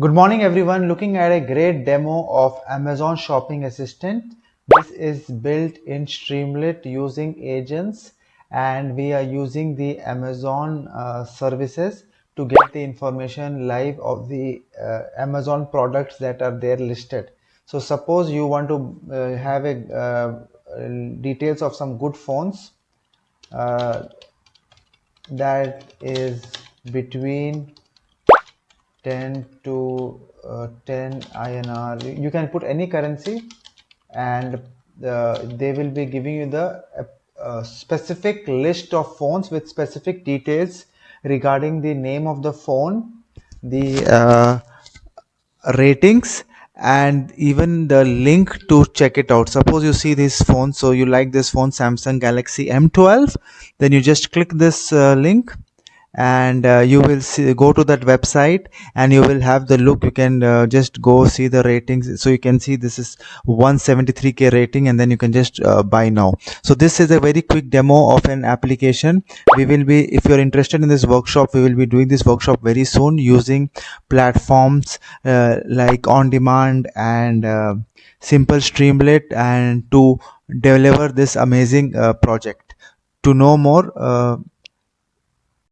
Good morning everyone, looking at a great demo of Amazon Shopping Assistant. This is built in Streamlit using agents, and we are using the Amazon services to get the information live of the Amazon products that are there listed. So suppose you want to have a details of some good phones uh, that is between 10 to 10 INR. You can put any currency, and they will be giving you the specific list of phones with specific details regarding the name of the phone, the ratings, and even the link to check it out. Suppose you see this phone, so you like this phone, Samsung Galaxy M12, then you just click this link, and you will see, go to that website, and you will have the look. You can just go see the ratings, so you can see this is 173k rating, and then you can just buy now. So this is a very quick demo of an application. We will be, if you're interested in this workshop, we will be doing this workshop very soon using platforms like OnDemand and simple Streamlit, and to deliver this amazing project. To know more,